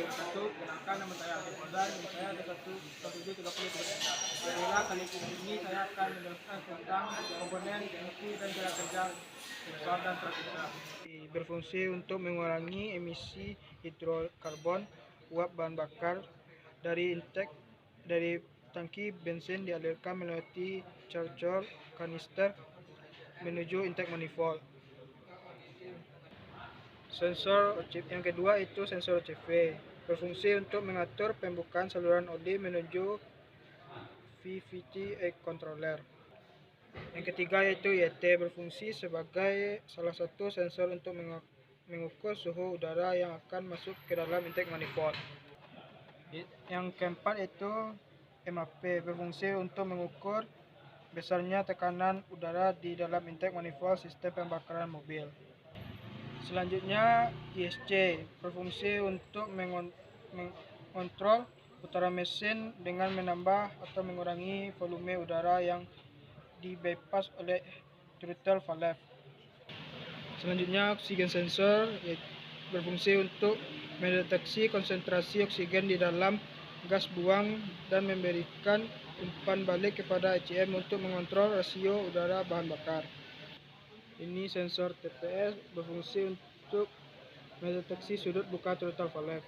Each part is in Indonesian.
Satu, gunakan nama saya Alif Faudan, nomor saya ada 11733. Marilah kali ini saya akan menjelaskan tentang komponen, fungsi, dan cara kerja sensor dan transistor. Berfungsi untuk mengurangi emisi hidrokarbon uap bahan bakar dari tangki bensin dialirkan melalui charger kanister menuju intake manifold. Sensor yang kedua itu sensor OCV, berfungsi untuk mengatur pembukaan saluran oli menuju VVT controller. Yang ketiga yaitu YT, berfungsi sebagai salah satu sensor untuk mengukur suhu udara yang akan masuk ke dalam intake manifold. Yang keempat yaitu MAP, berfungsi untuk mengukur besarnya tekanan udara di dalam intake manifold sistem pembakaran mobil. Selanjutnya ISC, berfungsi untuk mengontrol putaran mesin dengan menambah atau mengurangi volume udara yang di-bypass oleh throttle valve. Selanjutnya oksigen sensor, berfungsi untuk mendeteksi konsentrasi oksigen di dalam gas buang dan memberikan umpan balik kepada ECM untuk mengontrol rasio udara bahan bakar. Ini sensor TPS, berfungsi untuk mendeteksi sudut buka throttle valve.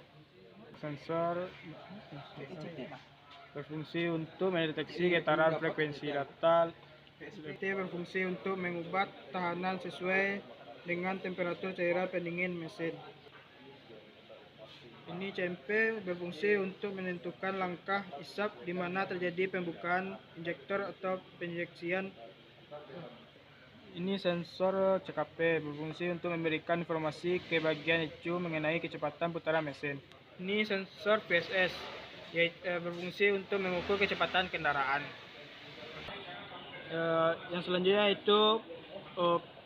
Sensor berfungsi untuk mendeteksi getaran frekuensi datar. PSBT berfungsi untuk mengubah tekanan sesuai dengan temperatur cairan pendingin mesin. Ini CMP, berfungsi untuk menentukan langkah isap di mana terjadi pembukaan injektor atau penginjeksian. Ini sensor CKP, berfungsi untuk memberikan informasi ke bagian ECU mengenai kecepatan putaran mesin. Ini sensor PSS, berfungsi untuk mengukur kecepatan kendaraan. Yang selanjutnya itu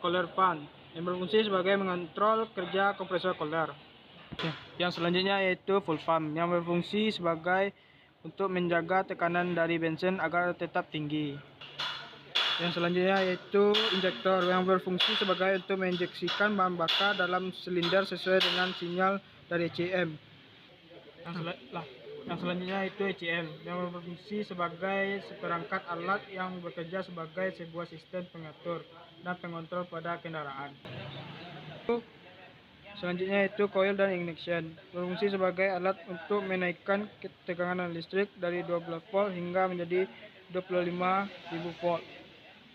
cooler fan, yang berfungsi sebagai mengontrol kerja kompresor cooler. Yang selanjutnya yaitu full pump, yang berfungsi sebagai untuk menjaga tekanan dari bensin agar tetap tinggi. Yang selanjutnya yaitu injektor, yang berfungsi sebagai untuk menginjeksikan bahan bakar dalam silinder sesuai dengan sinyal dari ECM. Yang selanjutnya itu ECM, yang berfungsi sebagai seperangkat alat yang bekerja sebagai sebuah sistem pengatur dan pengontrol pada kendaraan. Selanjutnya itu coil dan ignition, berfungsi sebagai alat untuk menaikkan tekanan listrik dari 12 volt hingga menjadi 25.000 volt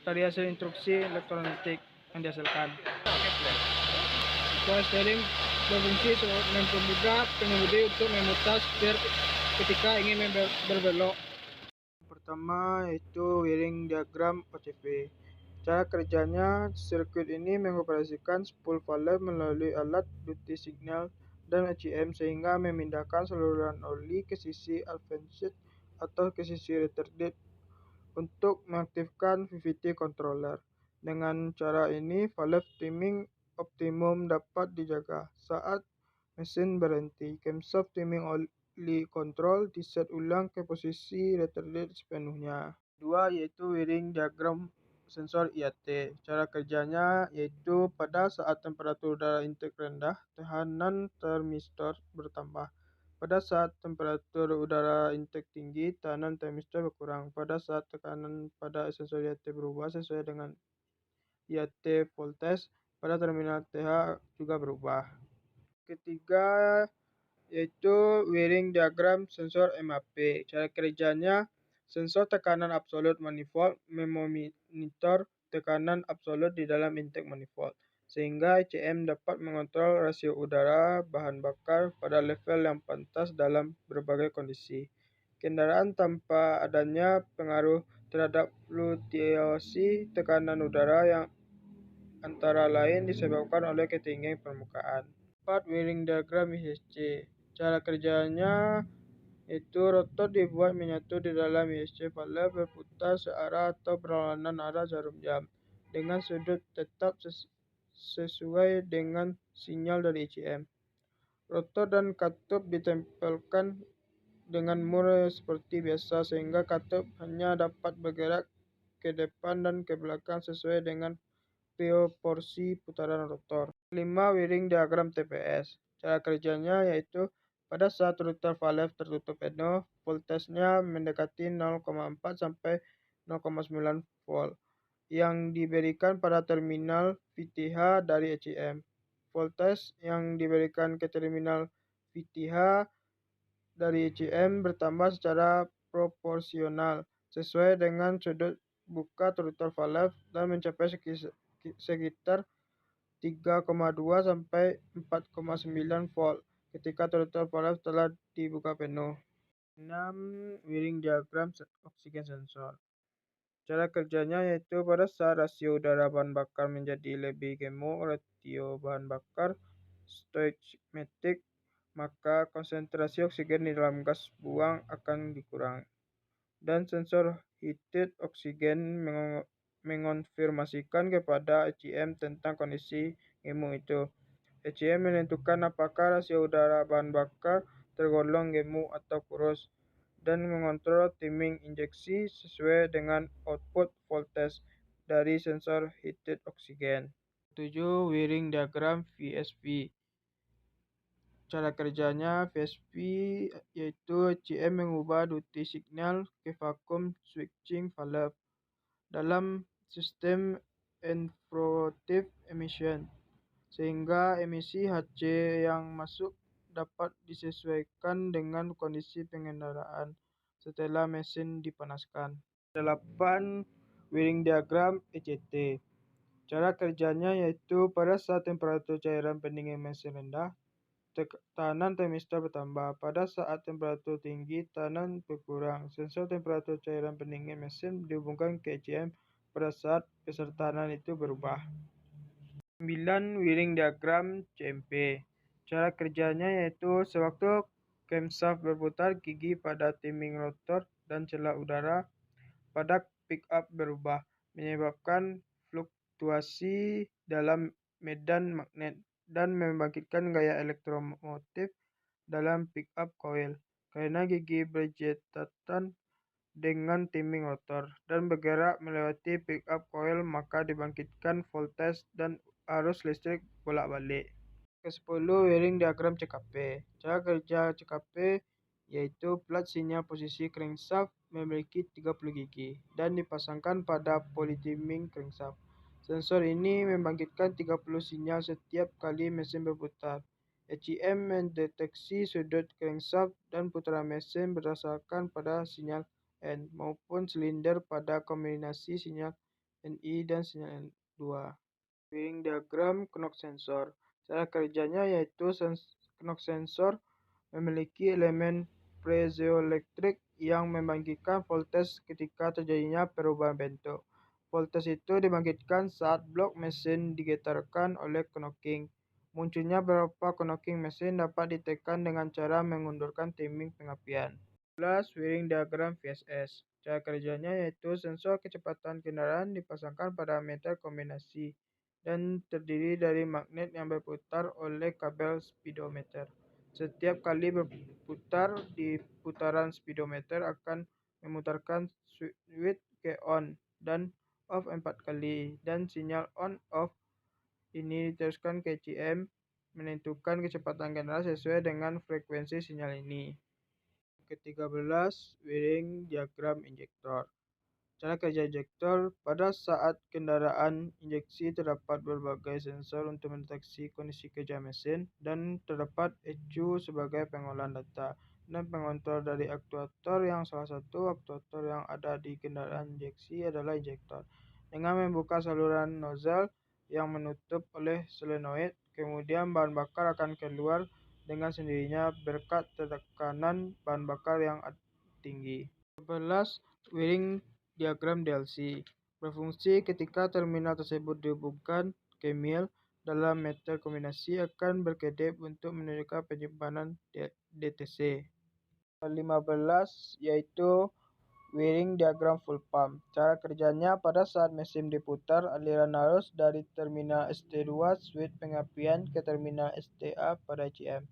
dari hasil instruksi elektronik yang dihasilkan. Power steering berfungsi sebagai mempermudah pengemudi untuk memutar setir ketika ingin berbelok. Pertama yaitu wiring diagram OCV. Cara kerjanya, sirkuit ini mengoperasikan spool valve melalui alat duty signal dan ECM sehingga memindahkan saluran oli ke sisi advanced atau ke sisi retarded untuk mengaktifkan VVT controller. Dengan cara ini, valve timing optimum dapat dijaga saat mesin berhenti. Camshaft timing oli control diset ulang ke posisi retarded sepenuhnya. Dua yaitu wiring diagram sensor IAT. Cara kerjanya yaitu pada saat temperatur udara intake rendah, tekanan termistor bertambah. Pada saat temperatur udara intake tinggi, tekanan termistor berkurang. Pada saat tekanan pada sensor IAT berubah sesuai dengan IAT voltage, pada terminal TH juga berubah. Ketiga yaitu wiring diagram sensor MAP. Cara kerjanya, sensor tekanan absolut manifold memonitor tekanan absolut di dalam intake manifold, sehingga ECM dapat mengontrol rasio udara bahan bakar pada level yang pantas dalam berbagai kondisi kendaraan tanpa adanya pengaruh terhadap fluktuasi tekanan udara yang antara lain disebabkan oleh ketinggian permukaan. 4. Wiring diagram ISC. Cara kerjanya yaitu rotor dibuat menyatu di dalam ISC valve berputar searah atau berlawanan arah jarum jam dengan sudut tetap sesuai dengan sinyal dari ECM. Rotor dan katup ditempelkan dengan mur seperti biasa sehingga katup hanya dapat bergerak ke depan dan ke belakang sesuai dengan proporsi putaran rotor. 5. Wiring diagram TPS. Cara kerjanya yaitu Pada saat router valve tertutup penuh, voltasenya mendekati 0,4 sampai 0,9 volt yang diberikan pada terminal VTH dari ECM. Voltage yang diberikan ke terminal VTH dari ECM bertambah secara proporsional sesuai dengan sudut buka router valve dan mencapai sekitar 3,2 sampai 4,9 volt ketika router valve telah dibuka penuh. 6. Wiring diagram oksigen sensor. Cara kerjanya yaitu pada saat rasio udara bahan bakar menjadi lebih gemuk ratio bahan bakar stoichiometrik, maka konsentrasi oksigen di dalam gas buang akan dikurangi. Dan sensor heated oksigen mengonfirmasikan kepada ECM tentang kondisi gemuk itu. ECM menentukan apakah rasio udara bahan bakar tergolong gemuk atau kurus dan mengontrol timing injeksi sesuai dengan output voltage dari sensor heated oksigen. 7. Wiring diagram VSV. Cara kerjanya VSV yaitu ECM mengubah duty signal ke vacuum switching valve dalam sistem entropic emission, sehingga emisi Hc yang masuk dapat disesuaikan dengan kondisi pengendaraan setelah mesin dipanaskan. 8. Wiring diagram ECT. Cara kerjanya yaitu pada saat temperatur cairan pendingin mesin rendah, tekanan termistor bertambah. Pada saat temperatur tinggi, tekanan berkurang. Sensor temperatur cairan pendingin mesin dihubungkan ke ECM pada saat tekanan itu berubah. 9. Wiring diagram CMP. Cara kerjanya yaitu sewaktu camshaft berputar, gigi pada timing rotor dan celah udara pada pickup berubah, menyebabkan fluktuasi dalam medan magnet dan membangkitkan gaya elektromotif dalam pickup coil. Karena gigi berjejatan dengan timing rotor dan bergerak melewati pickup coil, maka dibangkitkan voltage dan arus listrik bolak-balik. Ke-10. Wiring diagram CKP. Cara kerja CKP yaitu plat sinyal posisi crankshaft memiliki 30 gigi dan dipasangkan pada polytiming crankshaft. Sensor ini membangkitkan 30 sinyal setiap kali mesin berputar. ECM mendeteksi sudut crankshaft dan putaran mesin berdasarkan pada sinyal N maupun silinder pada kombinasi sinyal NI dan sinyal N2. Wiring diagram knock sensor. Cara kerjanya yaitu knock sensor memiliki elemen piezoelektrik yang membangkitkan voltage ketika terjadinya perubahan bentuk. Voltage itu dibangkitkan saat blok mesin digetarkan oleh knocking. Munculnya beberapa knocking mesin dapat ditekan dengan cara mengundurkan timing pengapian. 11. Wiring diagram VSS. Cara kerjanya yaitu sensor kecepatan kendaraan dipasangkan pada meter kombinasi dan terdiri dari magnet yang berputar oleh kabel speedometer. Setiap kali berputar di putaran speedometer akan memutarkan switch ke on dan off 4 kali, dan sinyal on/off ini diteruskan ke ECM menentukan kecepatan kendaraan sesuai dengan frekuensi sinyal ini. Ke-13. Wiring diagram injektor. Cara kerja injektor. Pada saat kendaraan injeksi terdapat berbagai sensor untuk mendeteksi kondisi kerja mesin dan terdapat ECU sebagai pengolahan data dan pengontrol dari aktuator yang salah satu aktuator yang ada di kendaraan injeksi adalah injektor. Dengan membuka saluran nozzle yang menutup oleh solenoid, kemudian bahan bakar akan keluar dengan sendirinya berkat tekanan bahan bakar yang tinggi. 11. Wiring diagram DLC berfungsi ketika terminal tersebut dihubungkan ke mil dalam meter kombinasi akan berkedip untuk menunjukkan penyimpanan DTC. 15. Yaitu wiring diagram full pump. Cara kerjanya pada saat mesin diputar, aliran arus dari terminal ST2 switch pengapian ke terminal STA pada ECM.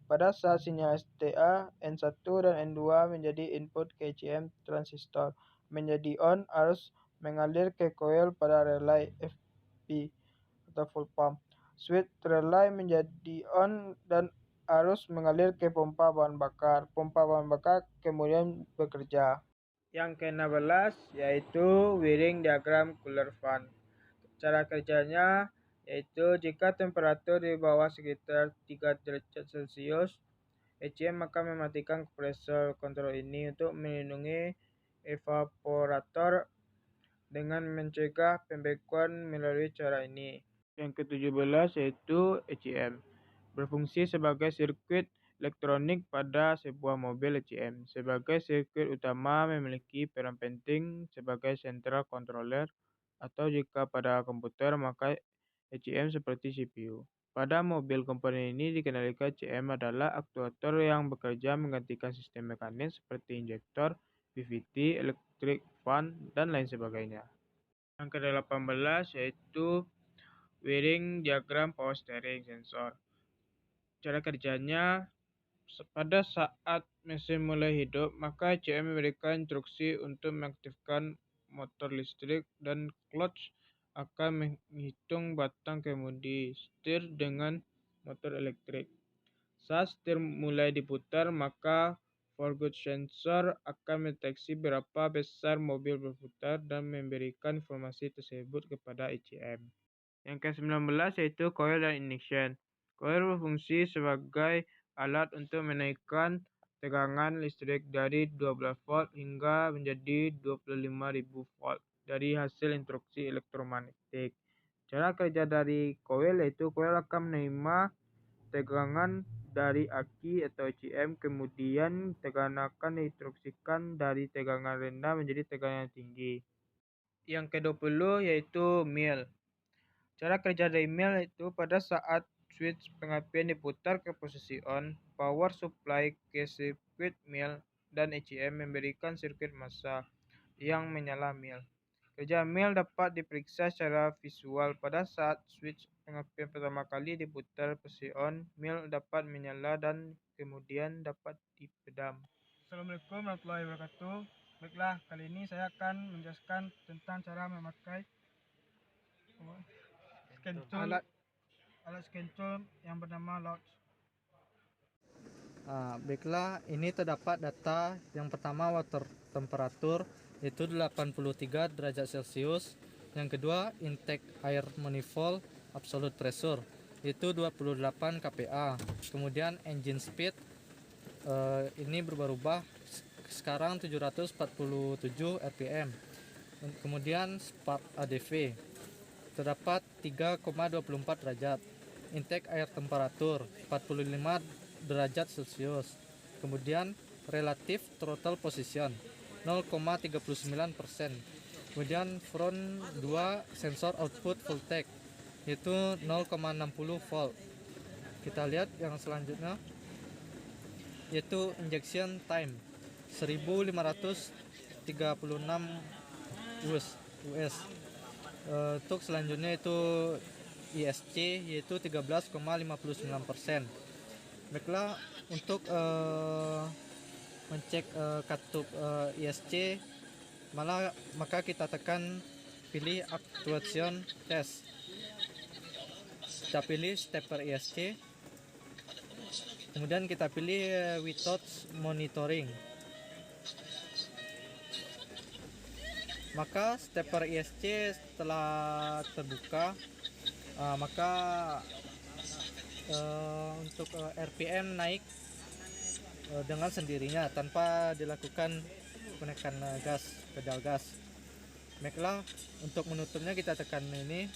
Pada saat sinyal STA, N1 dan N2 menjadi input ke ECM transistor menjadi on, arus mengalir ke coil pada relay FP atau full pump. Switch relay menjadi on dan arus mengalir ke pompa bahan bakar. Pompa bahan bakar kemudian bekerja. Yang ke-16 yaitu wiring diagram cooler fan. Cara kerjanya yaitu jika temperatur di bawah sekitar 3 derajat Celcius, ECM maka mematikan kompresor kontrol ini untuk melindungi evaporator dengan mencegah pembekuan melalui cara ini. Yang ke-17 yaitu ECM. Berfungsi sebagai sirkuit elektronik pada sebuah mobil. ECM sebagai sirkuit utama memiliki peran penting sebagai central controller, atau jika pada komputer maka ECM seperti CPU. Pada mobil, komponen ini dikendalikan. ECM adalah aktuator yang bekerja menggantikan sistem mekanis seperti injektor, PVT, electric fan, dan lain sebagainya. Yang ke-18 yaitu wiring diagram power steering sensor. Cara kerjanya, pada saat mesin mulai hidup, maka ECM memberikan instruksi untuk mengaktifkan motor listrik, dan clutch akan menghitung batang kemudi setir dengan motor elektrik. Saat setir mulai diputar, maka forward sensor akan mendeteksi berapa besar mobil berputar dan memberikan informasi tersebut kepada ECM. Yang ke-19 yaitu coil dan ignition. Coil berfungsi sebagai alat untuk menaikkan tegangan listrik dari 12 volt hingga menjadi 25.000 volt dari hasil instruksi elektromagnetik. Cara kerja dari coil yaitu coil akan menerima tegangan dari aki atau ECM, kemudian tegangan akan diinstruksikan dari tegangan rendah menjadi tegangan yang tinggi. Yang ke-20 yaitu mil. Cara kerja dari mil itu pada saat switch pengapian diputar ke posisi on, power supply ke sirkuit mil, dan ECM memberikan sirkuit massa yang menyala mil. Kerja mil dapat diperiksa secara visual. Pada saat switch pengapian pertama kali diputar posisi on, mil dapat menyala dan kemudian dapat dipedam. Assalamualaikum warahmatullahi wabarakatuh. Baiklah, kali ini saya akan menjelaskan tentang cara memakai alat scan tool yang bernama Lodge. Baiklah, ini terdapat data yang pertama water temperatur yaitu 83 derajat Celcius. Yang kedua intake air manifold absolute pressure yaitu 28 kPa. Kemudian engine speed ini berubah-ubah, sekarang 747 rpm. Kemudian spark ADV terdapat 3,24 derajat. Intake air temperatur 45 derajat Celcius. Kemudian relative throttle position 0,39%. Kemudian front 2 sensor output voltage yaitu 0,60 volt. Kita lihat yang selanjutnya yaitu injection time 1536 US. Untuk selanjutnya itu ISC yaitu 13,59%. Baiklah, untuk mencek katup ISC maka kita tekan pilih actuation test. Kita pilih stepper ISC. Kemudian kita pilih without monitoring. Maka stepper ISC setelah terbuka, maka untuk RPM naik dengan sendirinya tanpa dilakukan penekanan gas, pedal gas. Baiklah, untuk menutupnya kita tekan ini,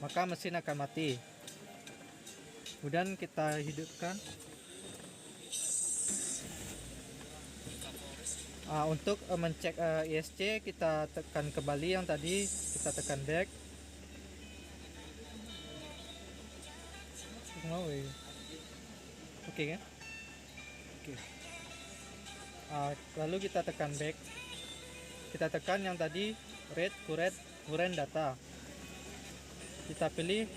maka mesin akan mati. Kemudian kita hidupkan. Untuk mencek ISC kita tekan kembali yang tadi, kita tekan back. Oke kan? Oke. Lalu kita tekan back. Kita tekan yang tadi read current data. Kita pilih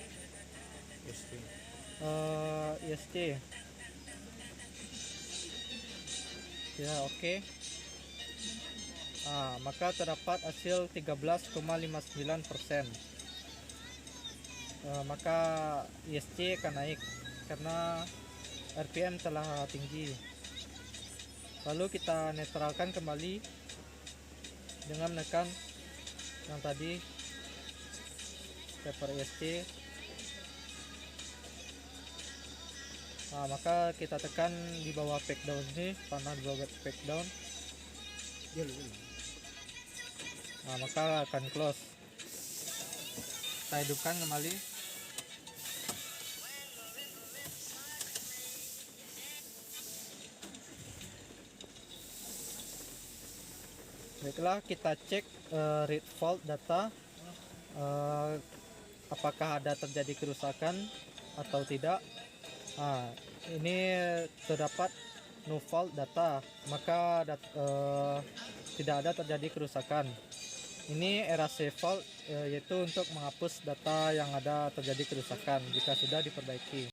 ISC. Ya, oke. Maka terdapat hasil 13,59%. maka ISC akan naik karena RPM telah tinggi. Lalu kita netralkan kembali dengan menekan yang tadi, stepper ISC. Nah, maka kita tekan di bawah pack down ini, panah di bawah pack down. Nah, maka akan close. Kita hidupkan kembali. Baiklah, kita cek read fault data, apakah ada terjadi kerusakan atau tidak. Nah, ini terdapat no fault data, maka tidak ada terjadi kerusakan. Ini erase fault, yaitu untuk menghapus data yang ada terjadi kerusakan jika sudah diperbaiki.